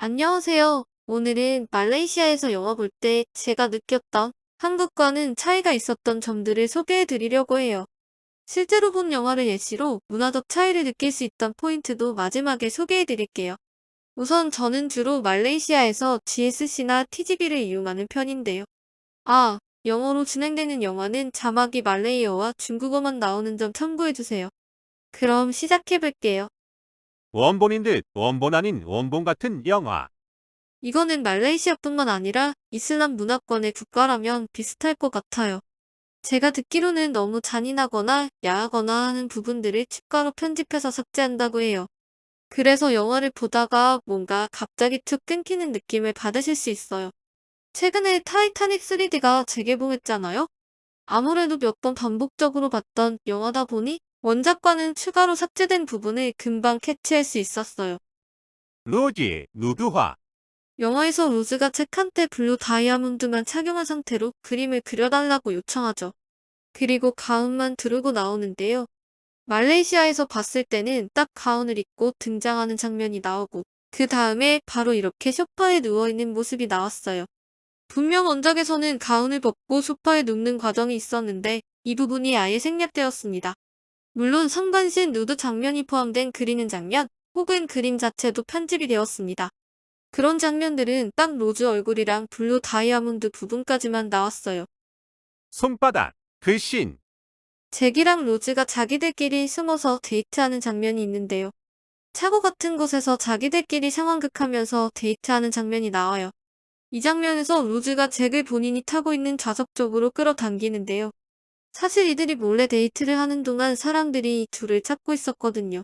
안녕하세요. 오늘은 말레이시아에서 영화 볼 때 제가 느꼈던 한국과는 차이가 있었던 점들을 소개해 드리려고 해요. 실제로 본 영화를 예시로 문화적 차이를 느낄 수 있던 포인트도 마지막에 소개해 드릴게요. 우선 저는 주로 말레이시아에서 GSC나 TGV를 이용하는 편인데요. 영어로 진행되는 영화는 자막이 말레이어와 중국어만 나오는 점 참고해 주세요. 그럼 시작해 볼게요. 원본인 듯 원본 아닌 원본 같은 영화. 이거는 말레이시아뿐만 아니라 이슬람 문화권의 국가라면 비슷할 것 같아요. 제가 듣기로는 너무 잔인하거나 야하거나 하는 부분들을 추가로 편집해서 삭제한다고 해요. 그래서 영화를 보다가 뭔가 갑자기 툭 끊기는 느낌을 받으실 수 있어요. 최근에 타이타닉 3D가 재개봉했잖아요? 아무래도 몇 번 반복적으로 봤던 영화다 보니 원작과는 추가로 삭제된 부분을 금방 캐치할 수 있었어요. 로지의 누드화. 영화에서 로즈가 책 한때 블루 다이아몬드만 착용한 상태로 그림을 그려달라고 요청하죠. 그리고 가운만 두르고 나오는데요. 말레이시아에서 봤을 때는 딱 가운을 입고 등장하는 장면이 나오고 그 다음에 바로 이렇게 소파에 누워있는 모습이 나왔어요. 분명 원작에서는 가운을 벗고 소파에 눕는 과정이 있었는데 이 부분이 아예 생략되었습니다. 물론 상반신 누드 장면이 포함된 그리는 장면 혹은 그림 자체도 편집이 되었습니다. 그런 장면들은 딱 로즈 얼굴이랑 블루 다이아몬드 부분까지만 나왔어요. 손바닥. 그 씬. 잭이랑 로즈가 자기들끼리 숨어서 데이트하는 장면이 있는데요. 차고 같은 곳에서 자기들끼리 상황극하면서 데이트하는 장면이 나와요. 이 장면에서 로즈가 잭을 본인이 타고 있는 좌석 쪽으로 끌어당기는데요. 사실 이들이 몰래 데이트를 하는 동안 사람들이 이 둘을 찾고 있었거든요.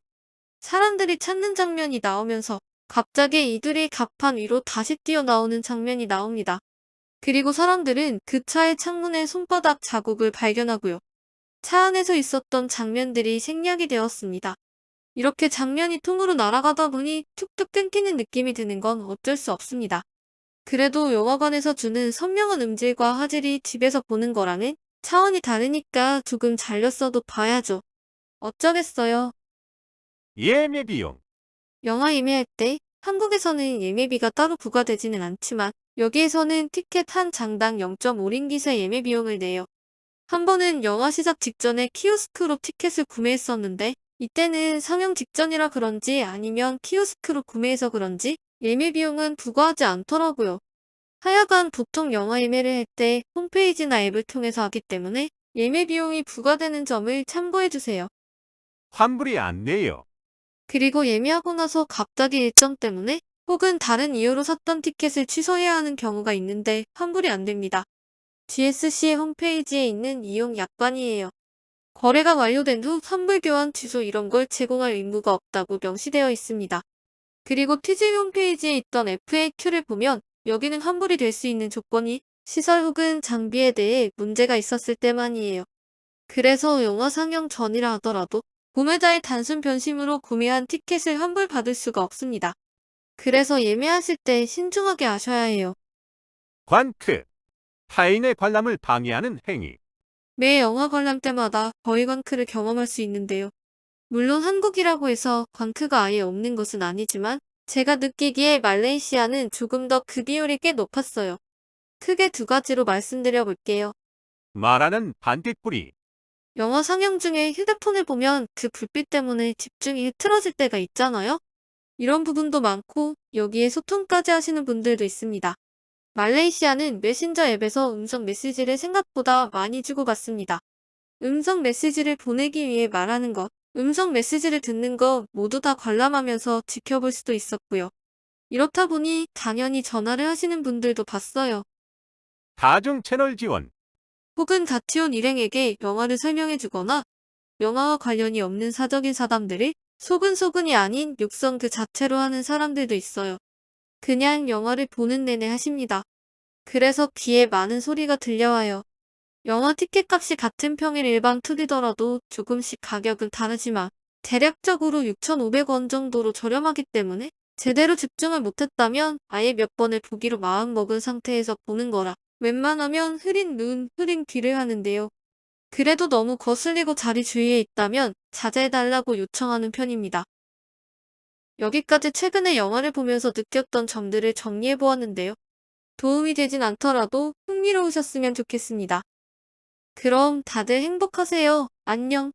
사람들이 찾는 장면이 나오면서 갑자기 이들이 갑판 위로 다시 뛰어나오는 장면이 나옵니다. 그리고 사람들은 그 차의 창문에 손바닥 자국을 발견하고요. 차 안에서 있었던 장면들이 생략이 되었습니다. 이렇게 장면이 통으로 날아가다 보니 툭툭 끊기는 느낌이 드는 건 어쩔 수 없습니다. 그래도 영화관에서 주는 선명한 음질과 화질이 집에서 보는 거랑은 차원이 다르니까 조금 잘렸어도 봐야죠. 어쩌겠어요. 예매 비용. 영화 예매할 때 한국에서는 예매비가 따로 부과되지는 않지만 여기에서는 티켓 한 장당 0.5링깃의 예매 비용을 내요. 한 번은 영화 시작 직전에 키오스크로 티켓을 구매했었는데 이때는 상영 직전이라 그런지 아니면 키오스크로 구매해서 그런지 예매 비용은 부과하지 않더라고요. 하여간 보통 영화 예매를 할 때 홈페이지나 앱을 통해서 하기 때문에 예매 비용이 부과되는 점을 참고해주세요. 환불이 안 돼요. 그리고 예매하고 나서 갑자기 일정 때문에 혹은 다른 이유로 샀던 티켓을 취소해야 하는 경우가 있는데 환불이 안 됩니다. GSC의 홈페이지에 있는 이용 약관이에요. 거래가 완료된 후 환불 교환 취소 이런 걸 제공할 의무가 없다고 명시되어 있습니다. 그리고 TG 홈페이지에 있던 FAQ를 보면 여기는 환불이 될 수 있는 조건이 시설 혹은 장비에 대해 문제가 있었을 때만이에요. 그래서 영화 상영 전이라 하더라도 구매자의 단순 변심으로 구매한 티켓을 환불받을 수가 없습니다. 그래서 예매하실 때 신중하게 하셔야 해요. 관크. 타인의 관람을 방해하는 행위. 매 영화 관람 때마다 거의 광크를 경험할 수 있는데요. 물론 한국이라고 해서 광크가 아예 없는 것은 아니지만 제가 느끼기에 말레이시아는 조금 더 그 비율이 꽤 높았어요. 크게 두 가지로 말씀드려 볼게요. 말하는 반딧불이. 영화 상영 중에 휴대폰을 보면 그 불빛 때문에 집중이 흐트러질 때가 있잖아요? 이런 부분도 많고 여기에 소통까지 하시는 분들도 있습니다. 말레이시아는 메신저 앱에서 음성 메시지를 생각보다 많이 주고받습니다. 음성 메시지를 보내기 위해 말하는 것, 음성 메시지를 듣는 것 모두 다 관람하면서 지켜볼 수도 있었고요. 이렇다 보니 당연히 전화를 하시는 분들도 봤어요. 다중 채널 지원. 혹은 다치온 일행에게 영화를 설명해주거나 영화와 관련이 없는 사적인 사담들을 소근소근이 아닌 육성 그 자체로 하는 사람들도 있어요. 그냥 영화를 보는 내내 하십니다. 그래서 귀에 많은 소리가 들려와요. 영화 티켓 값이 같은 평일 일반 2D더라도 조금씩 가격은 다르지만 대략적으로 6,500원 정도로 저렴하기 때문에 제대로 집중을 못했다면 아예 몇 번을 보기로 마음먹은 상태에서 보는 거라 웬만하면 흐린 눈, 흐린 귀를 하는데요. 그래도 너무 거슬리고 자리 주위에 있다면 자제해달라고 요청하는 편입니다. 여기까지 최근에 영화를 보면서 느꼈던 점들을 정리해 보았는데요. 도움이 되진 않더라도 흥미로우셨으면 좋겠습니다. 그럼 다들 행복하세요. 안녕.